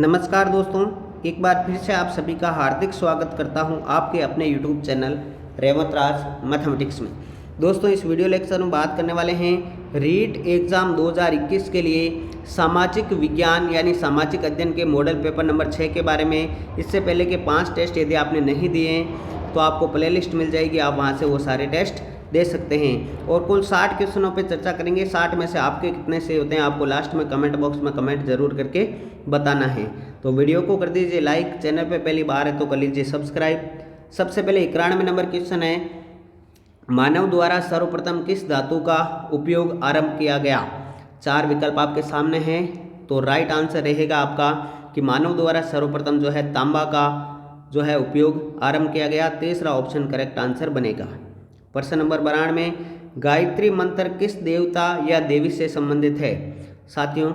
नमस्कार दोस्तों, एक बार फिर से आप सभी का हार्दिक स्वागत करता हूं आपके अपने YouTube चैनल रेवत राज मैथमेटिक्स में। दोस्तों, इस वीडियो लेक्चर में बात करने वाले हैं रीट एग्ज़ाम 2021 के लिए सामाजिक विज्ञान यानी सामाजिक अध्ययन के मॉडल पेपर नंबर 6 के बारे में। इससे पहले के 5 टेस्ट यदि आपने नहीं दिए हैं तो आपको प्लेलिस्ट मिल जाएगी, आप वहाँ से वो सारे टेस्ट दे सकते हैं। और कुल 60 क्वेश्चनों पे चर्चा करेंगे। 60 में से आपके कितने सही होते हैं आपको लास्ट में कमेंट बॉक्स में कमेंट जरूर करके बताना है। तो वीडियो को कर दीजिए लाइक, चैनल पे पहली बार है तो कर लीजिए सब्सक्राइब। सबसे पहले 91 नंबर क्वेश्चन है, मानव द्वारा सर्वप्रथम किस धातु का उपयोग आरंभ किया गया। 4 विकल्प आपके सामने हैं, तो राइट आंसर रहेगा आपका कि मानव द्वारा सर्वप्रथम जो है तांबा का जो है उपयोग आरंभ किया गया। तीसरा ऑप्शन करेक्ट आंसर बनेगा। प्रश्न नंबर 92 में गायत्री मंत्र किस देवता या देवी से संबंधित है। साथियों,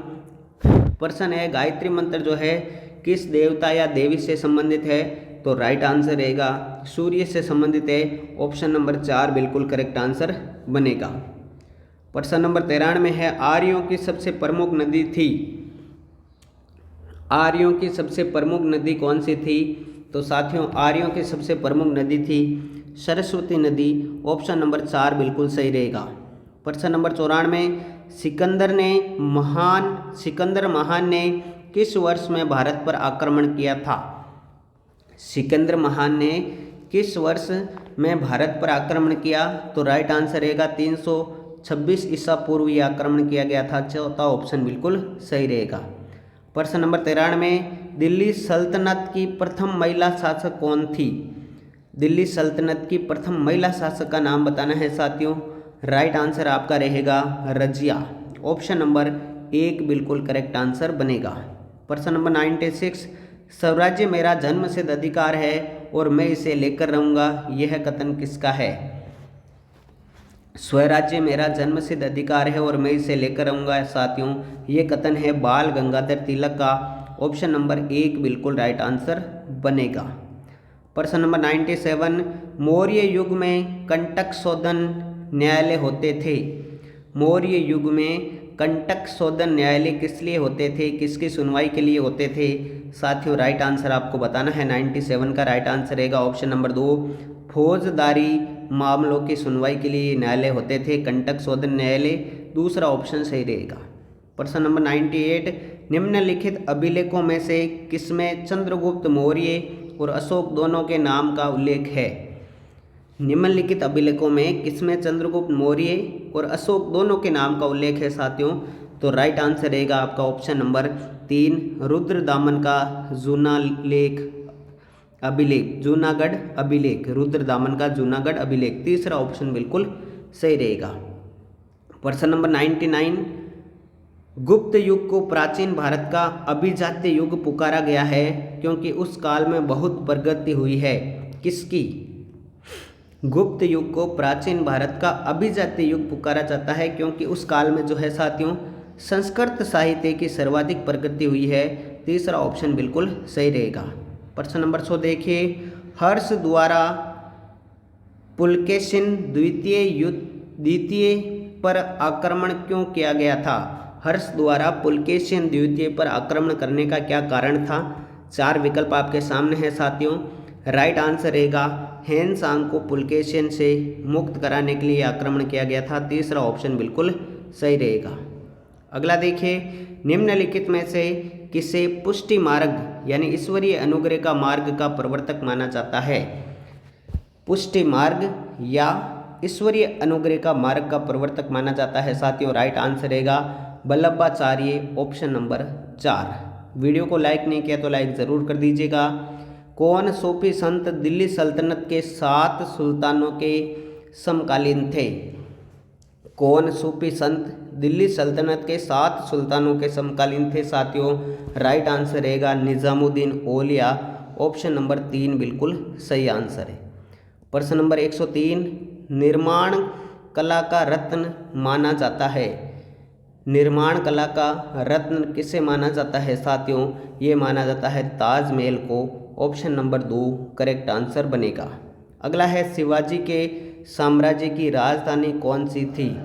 प्रश्न है गायत्री मंत्र जो है किस देवता या देवी से संबंधित है, तो राइट आंसर रहेगा सूर्य से संबंधित है। ऑप्शन नंबर 4 बिल्कुल करेक्ट आंसर बनेगा। प्रश्न नंबर 93 में है आर्यों की सबसे प्रमुख नदी थी। आर्यों की सबसे प्रमुख नदी कौन सी थी, तो साथियों आर्यों की सबसे प्रमुख नदी थी सरस्वती नदी। ऑप्शन नंबर 4 बिल्कुल सही रहेगा। प्रश्न नंबर 94 में सिकंदर महान ने किस वर्ष में भारत पर आक्रमण किया था। सिकंदर महान ने किस वर्ष में भारत पर आक्रमण किया, तो राइट आंसर रहेगा 326 ईसा पूर्व ये आक्रमण किया गया था। चौथा ऑप्शन बिल्कुल सही रहेगा। प्रश्न नंबर 93 में दिल्ली सल्तनत की प्रथम महिला शासक कौन थी। दिल्ली सल्तनत की प्रथम महिला शासक का नाम बताना है साथियों। राइट आंसर आपका रहेगा रजिया। ऑप्शन नंबर 1 बिल्कुल करेक्ट आंसर बनेगा। प्रश्न नंबर 96 स्वराज्य मेरा जन्मसिद्ध अधिकार है और मैं इसे लेकर रहूँगा, यह कथन किसका है। स्वराज्य मेरा जन्मसिद्ध अधिकार है और मैं इसे लेकर रहूँगा साथियों, ये कथन है बाल गंगाधर तिलक का। ऑप्शन नंबर 1 बिल्कुल राइट आंसर बनेगा। प्रश्न नंबर 97 मौर्य युग में कंटक शोधन न्यायालय होते थे। मौर्य युग में कंटक शोधन न्यायालय किस लिए होते थे, किसकी सुनवाई के लिए होते थे। साथियों राइट आंसर आपको बताना है। 97 का राइट आंसर रहेगा ऑप्शन नंबर 2 फौजदारी मामलों की सुनवाई के लिए न्यायालय होते थे कंटक शोधन न्यायालय। दूसरा ऑप्शन सही रहेगा। प्रश्न नंबर 98 निम्नलिखित अभिलेखों में से किसमें चंद्रगुप्त मौर्य और अशोक दोनों के नाम का उल्लेख है। निम्नलिखित अभिलेखों में किसमें चंद्रगुप्त मौर्य और अशोक दोनों के नाम का उल्लेख है साथियों, तो राइट आंसर रहेगा आपका ऑप्शन नंबर 3 रुद्रदामन का जूनागढ़ अभिलेख। रुद्रदामन का जूनागढ़ अभिलेख। तीसरा ऑप्शन बिल्कुल सही रहेगा। प्रश्न नंबर 99 गुप्त युग को प्राचीन भारत का अभिजात्य युग पुकारा गया है क्योंकि उस काल में बहुत प्रगति हुई है। किसकी। गुप्त युग को प्राचीन भारत का अभिजात्य युग पुकारा जाता है क्योंकि उस काल में जो है साथियों संस्कृत साहित्य की सर्वाधिक प्रगति हुई है। तीसरा ऑप्शन बिल्कुल सही रहेगा। प्रश्न नंबर 100 देखिए हर्ष द्वारा पुलकेशिन द्वितीय पर आक्रमण क्यों किया गया था। हर्ष द्वारा पुलकेशिन द्वितीय पर आक्रमण करने का क्या कारण था। 4 विकल्प आपके सामने हैं साथियों। राइट आंसर रहेगा हेनसांग को पुलकेशिन से मुक्त कराने के लिए आक्रमण किया गया था। तीसरा ऑप्शन बिल्कुल सही रहेगा। अगला देखिए निम्नलिखित में से किसे पुष्टि मार्ग यानी ईश्वरीय अनुग्रह का मार्ग का प्रवर्तक माना जाता है। पुष्टि मार्ग या ईश्वरीय अनुग्रह का मार्ग का प्रवर्तक माना जाता है साथियों। राइट आंसर रहेगा वल्लभाचार्य। Option number 4। वीडियो को लाइक नहीं किया तो लाइक ज़रूर कर दीजिएगा। कौन सूफी संत दिल्ली सल्तनत के 7 सुल्तानों के समकालीन थे। कौन सूफी संत दिल्ली सल्तनत के 7 सुल्तानों के समकालीन थे साथियों। राइट आंसर रहेगा निज़ामुद्दीन औलिया। ऑप्शन नंबर 3 बिल्कुल सही आंसर है। प्रश्न नंबर 103 निर्माण कला का रत्न माना जाता है। निर्माण कला का रत्न किसे माना जाता है साथियों, ये माना जाता है ताजमहल को। ऑप्शन नंबर 2 करेक्ट आंसर बनेगा। अगला है शिवाजी के साम्राज्य की राजधानी कौन सी थी।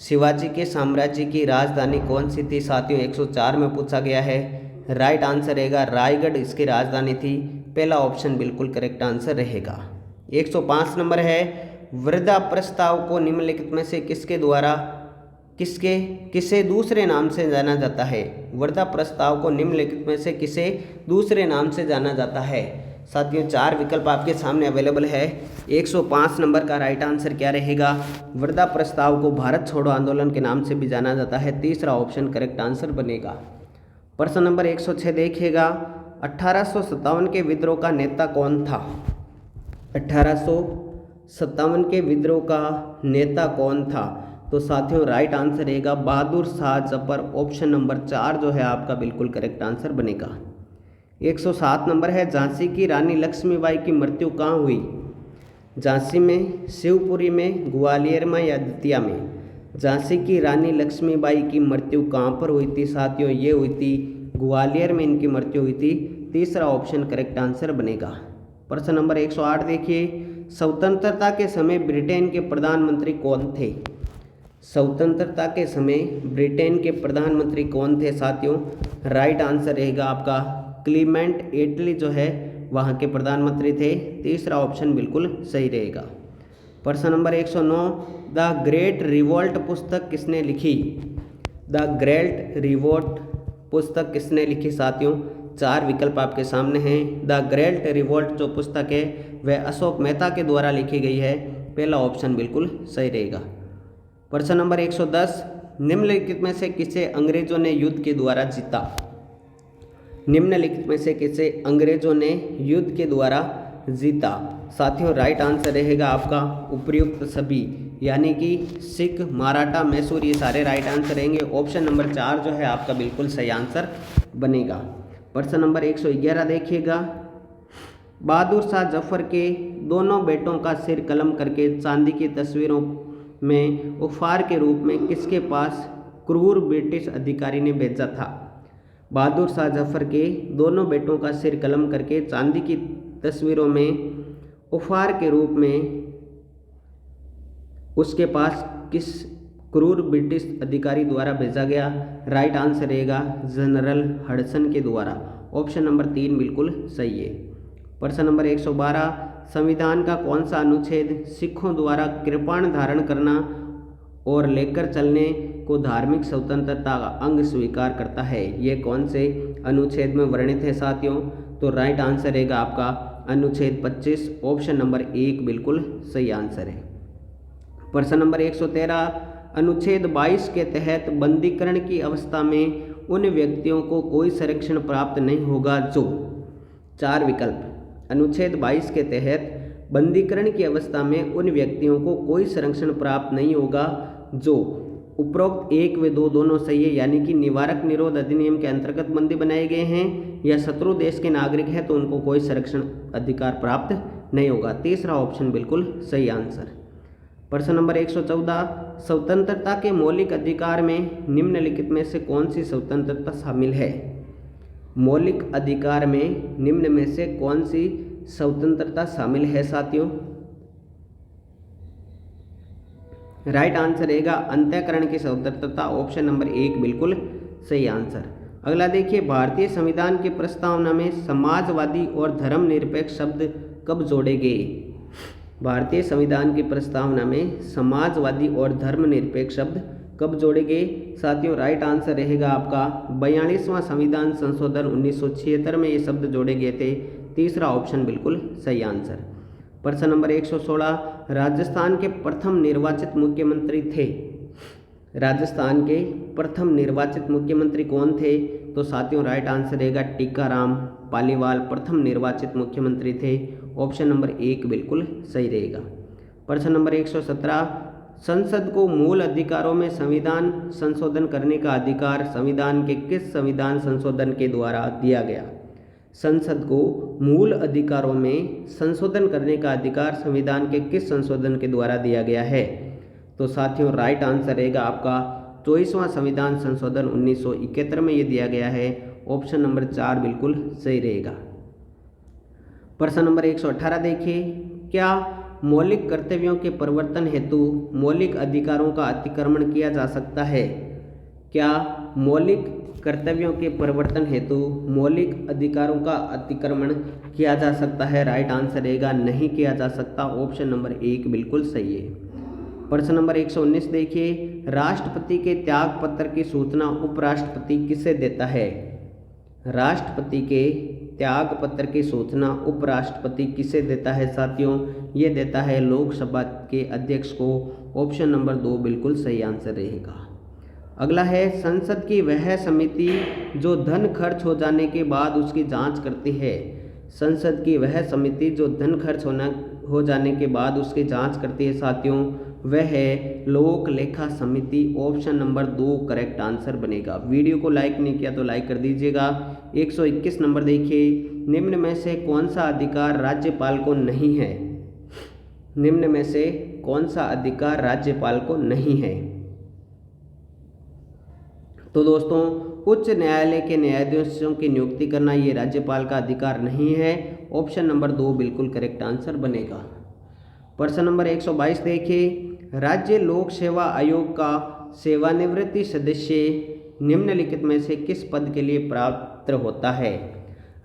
शिवाजी के साम्राज्य की राजधानी कौन सी थी साथियों, 104 में पूछा गया है। राइट आंसर रहेगा रायगढ़ इसकी राजधानी थी। पहला ऑप्शन बिल्कुल करेक्ट आंसर रहेगा। 105 नंबर है, वृद्धा प्रस्ताव को निम्नलिखित में से किसे दूसरे नाम से जाना जाता है। वृद्धा प्रस्ताव को निम्नलिखित में से किसे दूसरे नाम से जाना जाता है। साथियों 4 विकल्प आपके सामने अवेलेबल है। 105 नंबर का राइट आंसर क्या रहेगा? वृद्धा प्रस्ताव को भारत छोड़ो आंदोलन के नाम से भी जाना जाता है। तीसरा ऑप्शन करेक्ट आंसर बनेगा। प्रश्न नंबर 106 देखिएगा, 1857 के विद्रोह का नेता कौन था? 1857 के विद्रोह का नेता कौन था? तो साथियों राइट आंसर रहेगा बहादुर शाह जफर। ऑप्शन नंबर 4 जो है आपका बिल्कुल करेक्ट आंसर बनेगा। 107 नंबर है, झांसी की रानी लक्ष्मीबाई की मृत्यु कहाँ हुई? झांसी में, शिवपुरी में, ग्वालियर में या दतिया में? झांसी की रानी लक्ष्मीबाई की मृत्यु कहाँ पर हुई थी? साथियों ये हुई थी ग्वालियर में इनकी मृत्यु हुई थी। तीसरा ऑप्शन करेक्ट आंसर बनेगा। प्रश्न नंबर 108 देखिए, स्वतंत्रता के समय ब्रिटेन के प्रधानमंत्री कौन थे? स्वतंत्रता के समय ब्रिटेन के प्रधानमंत्री कौन थे? साथियों राइट आंसर रहेगा आपका क्लीमेंट एटली जो है वहाँ के प्रधानमंत्री थे। तीसरा ऑप्शन बिल्कुल सही रहेगा। प्रश्न नंबर 109, द ग्रेट रिवोल्ट पुस्तक किसने लिखी? द ग्रेट रिवोल्ट पुस्तक किसने लिखी? साथियों 4 विकल्प आपके सामने हैं। द ग्रेट रिवोल्ट जो पुस्तक है वह अशोक मेहता के द्वारा लिखी गई है। पहला ऑप्शन बिल्कुल सही रहेगा। प्रश्न नंबर 110, निम्नलिखित में से किसे अंग्रेजों ने युद्ध के द्वारा जीता? निम्नलिखित में से किसे अंग्रेजों ने युद्ध के द्वारा जीता? साथियों राइट आंसर रहेगा आपका उपर्युक्त सभी, यानी कि सिख, मराठा, मैसूर, ये सारे राइट आंसर रहेंगे। ऑप्शन नंबर 4 जो है आपका बिल्कुल सही आंसर बनेगा। प्रश्न नंबर 111 देखिएगा, बहादुर शाह जफर के दोनों बेटों का सिर कलम करके चांदी की तस्वीरों में उपहार के रूप में किसके पास क्रूर ब्रिटिश अधिकारी ने भेजा था? बहादुर शाह जफर के दोनों बेटों का सिर कलम करके चांदी की तस्वीरों में उपहार के रूप में उसके पास किस क्रूर ब्रिटिश अधिकारी द्वारा भेजा गया? राइट आंसर रहेगा जनरल हडसन के द्वारा। ऑप्शन नंबर 3 बिल्कुल सही है। प्रश्न नंबर 112, संविधान का कौन सा अनुच्छेद सिखों द्वारा कृपाण धारण करना और लेकर चलने को धार्मिक स्वतंत्रता का अंग स्वीकार करता है? ये कौन से अनुच्छेद में वर्णित है साथियों? तो राइट आंसर रहेगा आपका अनुच्छेद 25। ऑप्शन नंबर 1 बिल्कुल सही आंसर है। प्रश्न नंबर 113, अनुच्छेद 22 के तहत बंदीकरण की अवस्था में उन व्यक्तियों को कोई संरक्षण प्राप्त नहीं होगा जो? 4 विकल्प, अनुच्छेद 22 के तहत बंदीकरण की अवस्था में उन व्यक्तियों को कोई संरक्षण प्राप्त नहीं होगा जो? उपरोक्त 1 व 2 दोनों सही है, यानी कि निवारक निरोध अधिनियम के अंतर्गत बंदी बनाए गए हैं या शत्रु देश के नागरिक हैं तो उनको कोई संरक्षण अधिकार प्राप्त नहीं होगा। तीसरा ऑप्शन बिल्कुल सही आंसर। प्रश्न नंबर 114, स्वतंत्रता के मौलिक अधिकार में निम्नलिखित में से कौन सी स्वतंत्रता शामिल है? मौलिक अधिकार में निम्न में से कौन सी स्वतंत्रता शामिल है साथियों? राइट आंसर रहेगा अंतःकरण की स्वतंत्रता। ऑप्शन नंबर 1 बिल्कुल सही आंसर। अगला देखिए, भारतीय संविधान की प्रस्तावना में समाजवादी और धर्मनिरपेक्ष शब्द कब जोड़े गए? भारतीय संविधान की प्रस्तावना में समाजवादी और धर्मनिरपेक्ष शब्द कब जोड़े गए? साथियों राइट आंसर रहेगा आपका 42वां संविधान संशोधन 1976 में ये शब्द जोड़े गए थे। तीसरा ऑप्शन बिल्कुल सही आंसर। प्रश्न नंबर 116, राजस्थान के प्रथम निर्वाचित मुख्यमंत्री थे? राजस्थान के प्रथम निर्वाचित मुख्यमंत्री कौन थे? तो साथियों राइट आंसर रहेगा टीकाराम पालीवाल प्रथम निर्वाचित मुख्यमंत्री थे। ऑप्शन नंबर 1 बिल्कुल सही रहेगा। प्रश्न नंबर 117, संसद को मूल अधिकारों में संविधान संशोधन करने का अधिकार संविधान के किस संविधान संशोधन के द्वारा दिया गया? संसद को मूल अधिकारों में संशोधन करने का अधिकार संविधान के किस संशोधन के द्वारा दिया गया है? तो साथियों राइट आंसर रहेगा आपका 24वां संविधान संशोधन 1971 में ये दिया गया है। ऑप्शन नंबर 4 बिल्कुल सही रहेगा। प्रश्न नंबर 118 देखिए, क्या मौलिक कर्तव्यों के परिवर्तन हेतु मौलिक अधिकारों का अतिक्रमण किया जा सकता है? क्या मौलिक कर्तव्यों के परिवर्तन हेतु मौलिक अधिकारों का अतिक्रमण किया जा सकता है? राइट आंसर रहेगा नहीं किया जा सकता। ऑप्शन नंबर 1 बिल्कुल सही है। प्रश्न नंबर 119 देखिए, राष्ट्रपति के त्याग पत्र की सूचना उपराष्ट्रपति किसे देता है? राष्ट्रपति के त्याग पत्र की सूचना उपराष्ट्रपति किसे देता है साथियों? ये देता है लोकसभा के अध्यक्ष को। ऑप्शन नंबर 2 बिल्कुल सही आंसर रहेगा। अगला है, संसद की वह समिति जो धन खर्च हो जाने के बाद उसकी जांच करती है। संसद की वह समिति जो धन खर्च हो जाने के बाद उसकी जांच करती है साथियों, वह है लोक लेखा समिति। ऑप्शन नंबर 2 करेक्ट आंसर बनेगा। वीडियो को लाइक नहीं किया तो लाइक कर दीजिएगा। 121 नंबर देखिए, निम्न में से कौन सा अधिकार राज्यपाल को नहीं है? निम्न में से कौन सा अधिकार राज्यपाल को नहीं है? तो दोस्तों, उच्च न्यायालय के न्यायाधीशों की नियुक्ति करना ये राज्यपाल का अधिकार नहीं है। ऑप्शन नंबर 2 बिल्कुल करेक्ट आंसर बनेगा। प्रश्न नंबर 122 देखिए, राज्य लोक सेवा आयोग का सेवानिवृत्ति सदस्य निम्नलिखित में से किस पद के लिए पात्र होता है?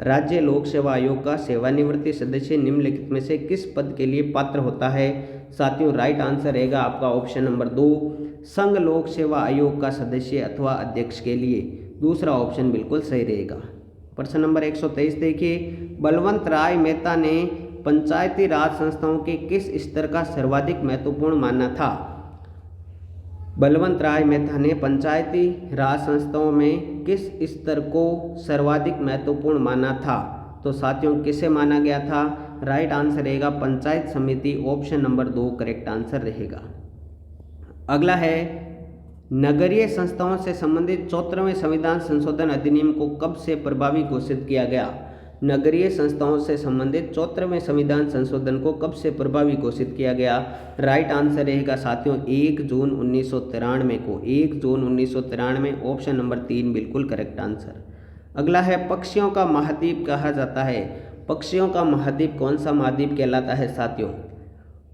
राज्य लोक सेवा आयोग का सेवानिवृत्ति सदस्य निम्नलिखित में से किस पद के लिए पात्र होता है? साथियों, राइट आंसर रहेगा आपका ऑप्शन नंबर 2 संघ लोक सेवा आयोग का सदस्य अथवा अध्यक्ष के लिए। दूसरा ऑप्शन बिल्कुल सही रहेगा। प्रश्न नंबर 123 देखिए, बलवंत राय मेहता ने पंचायती राज संस्थाओं के किस स्तर का सर्वाधिक महत्वपूर्ण माना था? बलवंत राय मेहता ने पंचायती राज संस्थाओं में किस स्तर को सर्वाधिक महत्वपूर्ण माना था? तो साथियों, किसे माना गया था? राइट आंसर रहेगा पंचायत समिति। ऑप्शन नंबर 2 करेक्ट आंसर रहेगा। अगला है, नगरीय संस्थाओं से संबंधित 74वें संविधान संशोधन अधिनियम को कब से प्रभावी घोषित किया गया? नगरीय संस्थाओं से संबंधित 74वें संविधान संशोधन को कब से प्रभावी घोषित किया गया? राइट आंसर रहेगा साथियों 1 जून 1993 को। 1 जून 1993। ऑप्शन नंबर 3 बिल्कुल करेक्ट आंसर। अगला है, पक्षियों का महाद्वीप कहा जाता है। पक्षियों का महाद्वीप कौन सा महाद्वीप कहलाता है साथियों?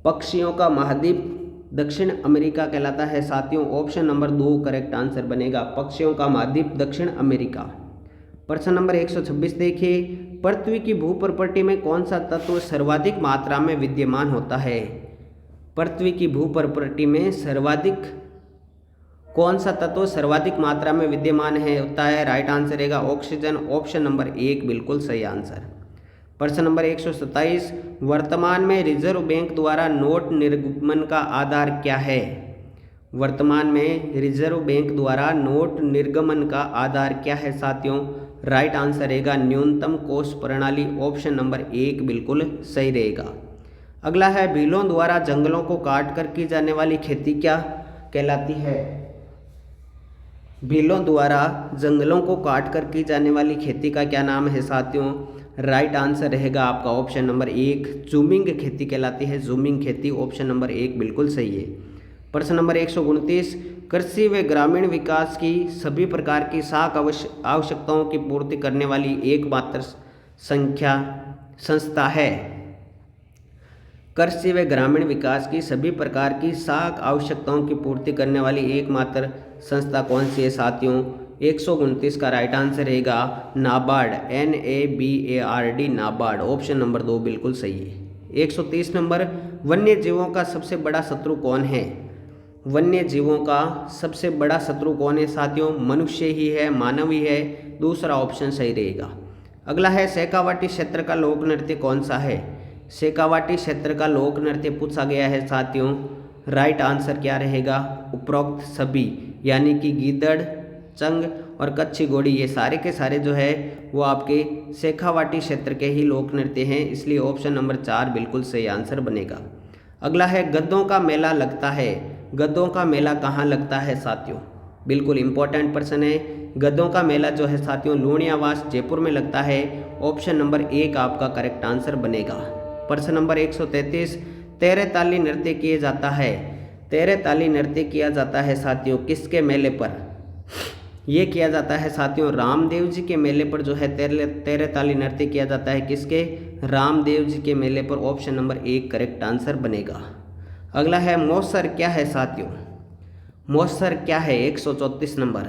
पक्षियों का महाद्वीप दक्षिण अमेरिका कहलाता है साथियों। ऑप्शन नंबर 2 करेक्ट आंसर बनेगा। पक्षियों का महाद्वीप दक्षिण अमेरिका। प्रश्न नंबर 126 देखिए, पृथ्वी की भूप्रकृति में कौन सा तत्व सर्वाधिक मात्रा में विद्यमान होता है? पृथ्वी की भूप्रकृति में कौन सा तत्व सर्वाधिक मात्रा में विद्यमान होता है? राइट आंसर रहेगा ऑक्सीजन। ऑप्शन नंबर 1 बिल्कुल सही आंसर। प्रश्न नंबर 127, वर्तमान में रिजर्व बैंक द्वारा नोट निर्गमन का आधार क्या है? वर्तमान में रिजर्व बैंक द्वारा नोट निर्गमन का आधार क्या है साथियों? राइट आंसर रहेगा न्यूनतम कोष प्रणाली। ऑप्शन नंबर 1 बिल्कुल सही रहेगा। अगला है, भीलों द्वारा जंगलों को काटकर की जाने वाली खेती क्या कहलाती है? भीलों द्वारा जंगलों को काटकर की जाने वाली खेती का क्या नाम है साथियों? राइट आंसर रहेगा आपका ऑप्शन नंबर 1 जूमिंग खेती कहलाती है। जूमिंग खेती। ऑप्शन नंबर 1 बिल्कुल सही है। प्रश्न नंबर 129, कृषि व ग्रामीण विकास की सभी प्रकार की साख आवश्यकताओं की पूर्ति करने वाली एकमात्र संस्था है। कृषि व ग्रामीण विकास की सभी प्रकार की साख आवश्यकताओं की पूर्ति करने वाली एकमात्र संस्था कौन सी है साथियों? 129 का राइट आंसर रहेगा NABARD. NABARD NABARD. Option number 2 बिल्कुल सही है। 130 नंबर, वन्य जीवों का सबसे बड़ा शत्रु कौन है? वन्य जीवों का सबसे बड़ा शत्रु कौन है साथियों? मनुष्य ही है, मानव ही है। दूसरा ऑप्शन सही रहेगा। अगला है, शेखावाटी क्षेत्र का लोक नृत्य कौन सा है? शेखावाटी क्षेत्र का लोक नृत्य पूछा गया है साथियों। राइट आंसर क्या रहेगा? उपरोक्त सभी, यानी कि गीदड़, चंग और कच्छी घोड़ी, ये सारे के सारे जो है वो आपके शेखावाटी क्षेत्र के ही लोक नृत्य हैं। इसलिए ऑप्शन नंबर 4 बिल्कुल सही आंसर बनेगा। अगला है, गद्दों का मेला लगता है। गद्दों का मेला कहाँ लगता है साथियों? बिल्कुल इंपॉर्टेंट प्रश्न है। गद्दों का मेला जो है साथियों लूणियावास जयपुर में लगता है। ऑप्शन नंबर 1 आपका करेक्ट आंसर बनेगा। प्रश्न नंबर 133, तेरे ताली नृत्य किया जाता है। तेरे ताली नृत्य किया जाता है साथियों किसके मेले पर? ये किया जाता है साथियों रामदेव जी के मेले पर जो है तेरे ताली नृत्य किया जाता है। किसके? रामदेव जी के मेले पर। ऑप्शन नंबर 1 करेक्ट आंसर बनेगा। अगला है, मौसर क्या है साथियों? मौसर क्या है? 134 नंबर।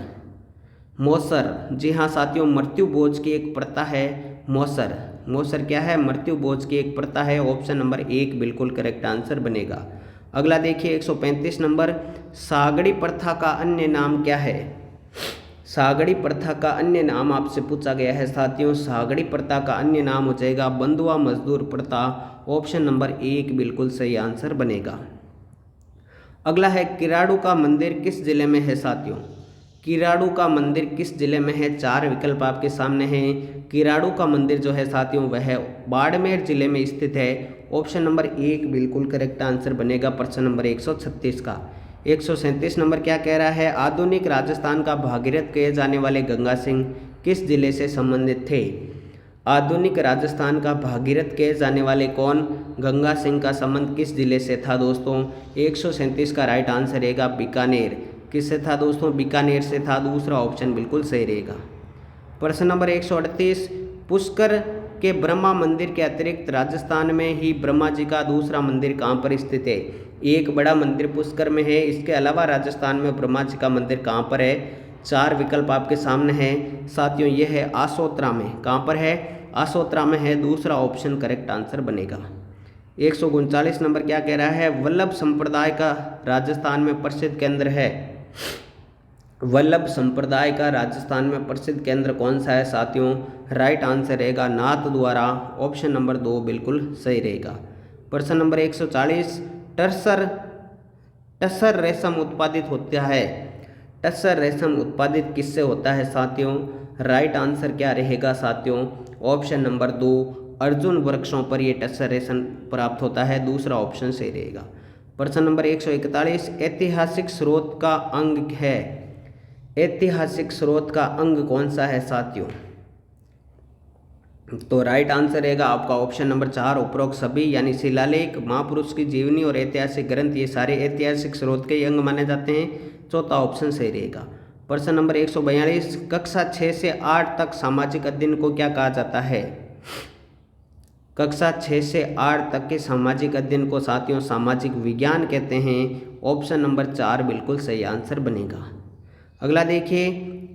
मौसर, जी हाँ साथियों, मृत्यु बोझ की एक प्रथा है मौसर। मौसर क्या है? मृत्यु बोझ की एक प्रथा है। ऑप्शन नंबर 1 बिल्कुल करेक्ट आंसर बनेगा। अगला देखिए 135 नंबर, सागड़ी प्रथा का अन्य नाम क्या है? सागड़ी प्रथा का अन्य नाम आपसे पूछा गया है साथियों। सागड़ी प्रथा का अन्य नाम हो जाएगा बंधुआ मजदूर प्रथा। ऑप्शन नंबर 1 बिल्कुल सही आंसर बनेगा। अगला है किराड़ू का मंदिर किस जिले में है साथियों? किराड़ू का मंदिर किस जिले में है? 4 विकल्प आपके सामने हैं। किराड़ू का मंदिर जो है साथियों वह बाड़मेर जिले में स्थित है। ऑप्शन नंबर 1 बिल्कुल करेक्ट आंसर बनेगा प्रश्न नंबर 136 का। 137 नंबर क्या कह रहा है? आधुनिक राजस्थान का भागीरथ कहे जाने वाले गंगा सिंह किस जिले से संबंधित थे? आधुनिक राजस्थान का भागीरथ कहे जाने वाले कौन? गंगा सिंह का संबंध किस जिले से था दोस्तों? 137 का राइट आंसर रहेगा बीकानेर। किससे था दोस्तों? बीकानेर से था। दूसरा ऑप्शन बिल्कुल सही रहेगा। प्रश्न नंबर 138, पुष्कर के ब्रह्मा मंदिर के अतिरिक्त राजस्थान में ही ब्रह्मा जी का दूसरा मंदिर कहाँ पर स्थित है? एक बड़ा मंदिर पुष्कर में है, इसके अलावा राजस्थान में ब्रह्मा जी का मंदिर कहाँ पर है? 4 विकल्प आपके सामने हैं साथियों। यह है आसोत्रा में। कहाँ पर है? आसोत्रा में है। दूसरा ऑप्शन करेक्ट आंसर बनेगा। 139 नंबर क्या कह रहा है? वल्लभ संप्रदाय का राजस्थान में प्रसिद्ध केंद्र है। वल्लभ संप्रदाय का राजस्थान में प्रसिद्ध केंद्र कौन सा है साथियों? राइट आंसर रहेगा नाथ द्वारा। ऑप्शन नंबर 2 बिल्कुल सही रहेगा। प्रश्न नंबर 140, टसर रेशम उत्पादित होता है। टसर रेशम उत्पादित किससे होता है साथियों? राइट आंसर क्या रहेगा साथियों? ऑप्शन नंबर 2 अर्जुन वृक्षों पर यह टसर रेशम प्राप्त होता है। दूसरा ऑप्शन सही रहेगा। प्रश्न नंबर 141, ऐतिहासिक स्रोत का अंग है। ऐतिहासिक स्रोत का अंग कौन सा है साथियों? तो राइट आंसर रहेगा आपका ऑप्शन नंबर 4 उपरोक्त सभी, यानी शिलालेख, महापुरुष की जीवनी और ऐतिहासिक ग्रंथ, ये सारे ऐतिहासिक स्रोत के अंग माने जाते हैं। चौथा ऑप्शन सही रहेगा। प्रश्न नंबर 142, कक्षा 6 से 8 तक सामाजिक अध्ययन को क्या कहा जाता है? कक्षा 6 से 8 तक के सामाजिक अध्ययन को साथियों सामाजिक विज्ञान कहते हैं। ऑप्शन नंबर 4 बिल्कुल सही आंसर बनेगा। अगला देखिए,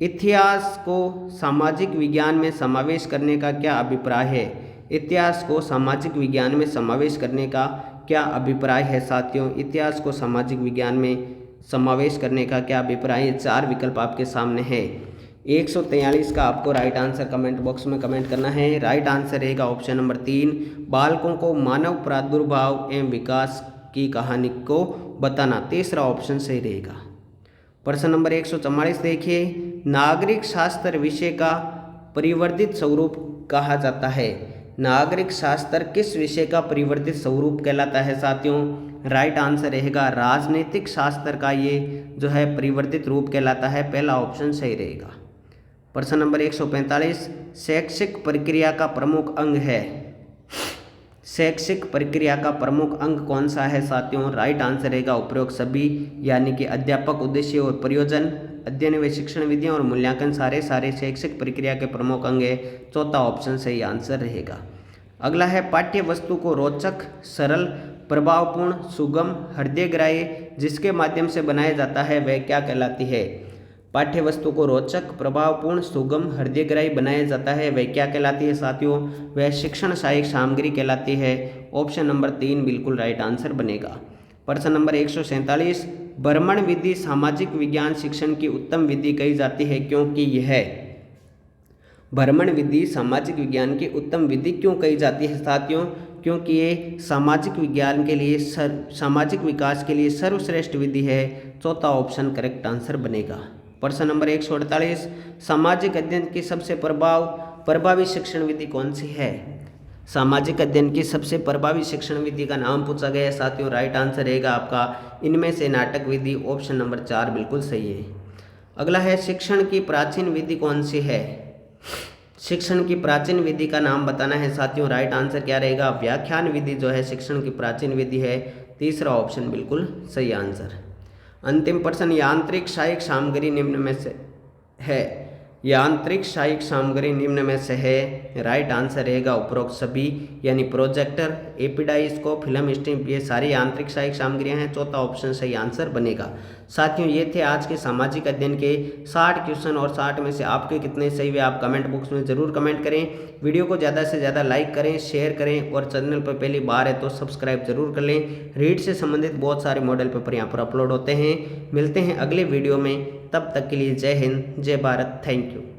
इतिहास को सामाजिक विज्ञान में समावेश करने का क्या अभिप्राय है? इतिहास को सामाजिक विज्ञान में समावेश करने का क्या अभिप्राय है साथियों? इतिहास को सामाजिक विज्ञान में समावेश करने का क्या अभिप्राय है? 4 विकल्प आपके सामने है। 143 का आपको राइट आंसर कमेंट बॉक्स में कमेंट करना है। राइट आंसर रहेगा ऑप्शन नंबर 3, बालकों को मानव प्रादुर्भाव एवं विकास की कहानी को बताना। तीसरा ऑप्शन सही रहेगा। प्रश्न नंबर 144 देखिए, नागरिक शास्त्र विषय का परिवर्तित स्वरूप कहा जाता है। नागरिक शास्त्र किस विषय का परिवर्तित स्वरूप कहलाता है साथियों? राइट आंसर रहेगा राजनीतिक शास्त्र का ये जो है परिवर्तित रूप कहलाता है। पहला ऑप्शन सही रहेगा। प्रश्न नंबर 145, शैक्षिक प्रक्रिया का प्रमुख अंग है। शैक्षिक प्रक्रिया का प्रमुख अंग कौन सा है साथियों? राइट आंसर रहेगा उपरोक्त सभी, यानी कि अध्यापक, उद्देश्य और प्रयोजन, अध्ययन व शिक्षण विधियां और मूल्यांकन सारे शैक्षिक प्रक्रिया के प्रमुख अंग है। चौथा ऑप्शन सही आंसर रहेगा। अगला है, पाठ्य वस्तु को रोचक, सरल, प्रभावपूर्ण, सुगम, हृदयग्राही जिसके माध्यम से बनाया जाता है वह क्या कहलाती है? पाठ्य वस्तु को रोचक, प्रभावपूर्ण, सुगम, हृदयग्राही बनाया जाता है वह क्या कहलाती है साथियों? वह शिक्षण सहायक सामग्री कहलाती है। ऑप्शन नंबर 3 बिल्कुल राइट आंसर बनेगा। प्रश्न नंबर 147, भ्रमण विधि सामाजिक विज्ञान शिक्षण की उत्तम विधि कही जाती है क्योंकि यह भ्रमण विधि सामाजिक विज्ञान की उत्तम विधि क्यों कही जाती है साथियों? क्योंकि ये सामाजिक विज्ञान के लिए सामाजिक विकास के लिए सर्वश्रेष्ठ विधि है। चौथा ऑप्शन करेक्ट आंसर बनेगा। प्रश्न नंबर 148, सामाजिक अध्ययन की सबसे प्रभावी शिक्षण विधि कौन सी है? सामाजिक अध्ययन की सबसे प्रभावी शिक्षण विधि का नाम पूछा गया है साथियों। राइट आंसर रहेगा आपका इनमें से नाटक विधि। ऑप्शन नंबर 4 बिल्कुल सही है। अगला है, शिक्षण की प्राचीन विधि कौन सी है? शिक्षण की प्राचीन विधि का नाम बताना है साथियों। राइट आंसर क्या रहेगा? व्याख्यान विधि जो है शिक्षण की प्राचीन विधि है। तीसरा ऑप्शन बिल्कुल सही आंसर। अंतिम प्रश्न, यांत्रिक सहायक सामग्री निम्न में से है। यांत्रिक सहायक सामग्री निम्न में से है। राइट आंसर रहेगा उपरोक्त सभी, यानी प्रोजेक्टर, एपिडाइस्कोप, फिल्म स्ट्रिप, ये सारी यांत्रिक सहायक सामग्रियां हैं। चौथा ऑप्शन सही आंसर बनेगा। साथियों, ये थे आज के सामाजिक अध्ययन के 60 क्वेश्चन और 60 में से आपके कितने सही हुए आप कमेंट बॉक्स में ज़रूर कमेंट करें। वीडियो को ज़्यादा से ज़्यादा लाइक करें, शेयर करें और चैनल पर पहली बार है तो सब्सक्राइब जरूर कर लें। रीड से संबंधित बहुत सारे मॉडल पेपर यहाँ पर अपलोड होते हैं। मिलते हैं अगले वीडियो में, तब तक के लिए जय हिंद, जय भारत, थैंक यू।